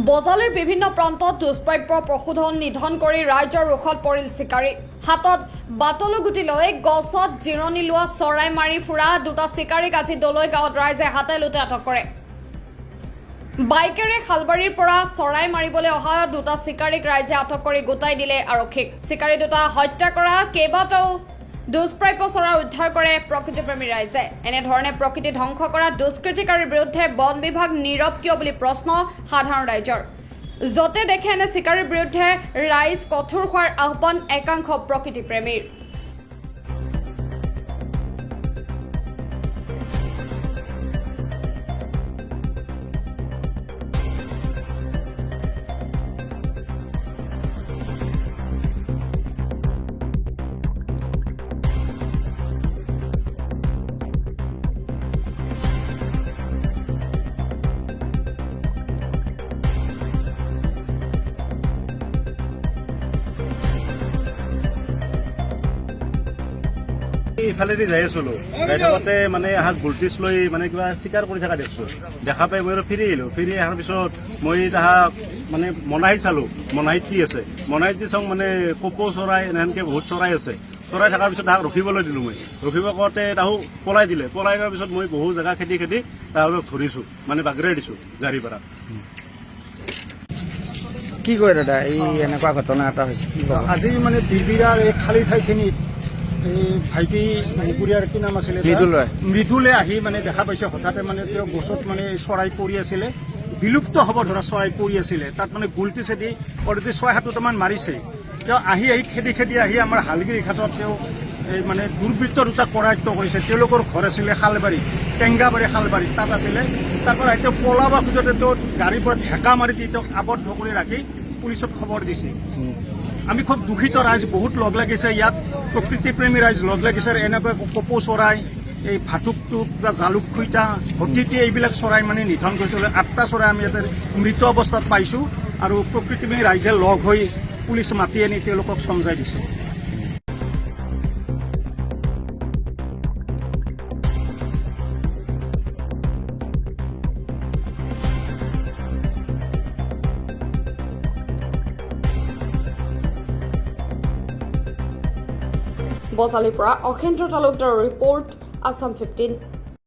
বজালিৰ বিভিন্ন প্ৰান্তত দুষ্প্ৰাপ্য পশুধন নিধন কৰি ৰাইজৰ ৰোষত পৰিল চিকাৰী। হাতত বাটলু গুটি লৈ গছত জিৰণি লোৱা চৰাই মাৰি ফুৰা দুটা চিকাৰীক আজি দলৈ গাঁৱত ৰাইজে হাতে লোটে আটক কৰে। বাইকেৰে খালবাৰীৰ পৰা চৰাই মাৰিবলৈ অহা দুটা চিকাৰীক ৰাইজে আটক কৰি গোটাই দিলে আৰক্ষীক। চিকাৰী দুটা হত্যা কৰা কেইবাটাও দুষ্প্ৰাপ্য চৰাই উদ্ধাৰ কৰে প্ৰকৃতিপ্ৰেমী ৰাইজে। এনেধৰণে প্ৰকৃতি ধ্বংস কৰা দুষ্কৃতিকাৰীৰ বিৰুদ্ধে বন বিভাগ নীৰৱ কিয় বুলি প্ৰশ্ন সাধাৰণ ৰাইজৰ। য'তে দেখে এনে চিকাৰীৰ বিৰুদ্ধে ৰাইজ কঠোৰ হোৱাৰ আহ্বান একাংশ প্ৰকৃতিপ্ৰেমীৰ। ইফালেদি যাই আছিলো, যাই থাকোঁতে মানে আহাক ভল্টেজ লৈ মানে কিবা চিকাৰ কৰি থকা দেখছো। দেখা পাই মই ফিৰি আহিলো। ফিৰি অহাৰ পিছত মই তাহাক মানে মনাহীত চালো, মনাহীত কি আছে। মনাহীত যি চাওঁ মানে কপৌ চৰাই এনেহেনকে বহুত চৰাই আছে। চৰাই থকাৰ পিছত তাহাক ৰখিবলৈ দিলো। মই ৰখিব কওঁতে তাহো পলাই দিলে। পলাই দিয়াৰ পিছত মই বহু জেগা খেদি তাহাক ধৰিছো, মানে বাগৰাই দিছো গাড়ীৰ পৰা। কি কয় দাদা, এই এনেকুৱা ঘটনা এটা হৈছে? আজি মানে বিৰবিৰাৰ এই খালী ঠাইখিনিত এই ভাইটি মণিপুৰীয়াৰ কি নাম আছিলে, মৃদুলে আহি মানে দেখা পাইছে। হঠাতে মানে তেওঁ গছত মানে চৰাই পৰি আছিলে, বিলুপ্ত হ'ব ধৰা চৰাই পৰি আছিলে। তাত মানে গুলটি চেদি অলৰেডি ৬-৭টামান মাৰিছে। তেওঁ আহি খেদি আহি আমাৰ হালগিৰি ঘাটত তেওঁ এই মানে দুৰ্বৃত্ত দুটা কৰায়ত্ব কৰিছে। তেওঁলোকৰ ঘৰ আছিলে খালবাৰী, টেংগাবাৰী খালবাৰী, তাত আছিলে। তাৰ পৰা তেওঁ পলাব খোজোতে তেওঁ গাড়ীৰ পৰা ঢেকা মাৰি দি তেওঁক আৱদ্ধ কৰি ৰাখি পুলিচত খবৰ দিছে। আমি খুব দুখিত, ৰাইজ বহুত লগ লাগিছে ইয়াত, প্ৰকৃতিপ্ৰেমী ৰাইজ লগ লাগিছে। এনেকৈ কপৌ চৰাই, এই ভাটুকটোক বা জালুক খুইটা, হতিতি এইবিলাক চৰাই মানে নিধন কৰিছিলে। ৮টা চৰাই আমি ইয়াতে মৃত অৱস্থাত পাইছোঁ আৰু প্ৰকৃতিপ্ৰেমী ৰাইজে লগ হৈ পুলিচ মাতি আনি তেওঁলোকক চমজাই দিছে। বজালিৰ পৰা অখেন্দ্ৰ তালুকদাৰৰ ৰিপৰ্ট, আছাম 15।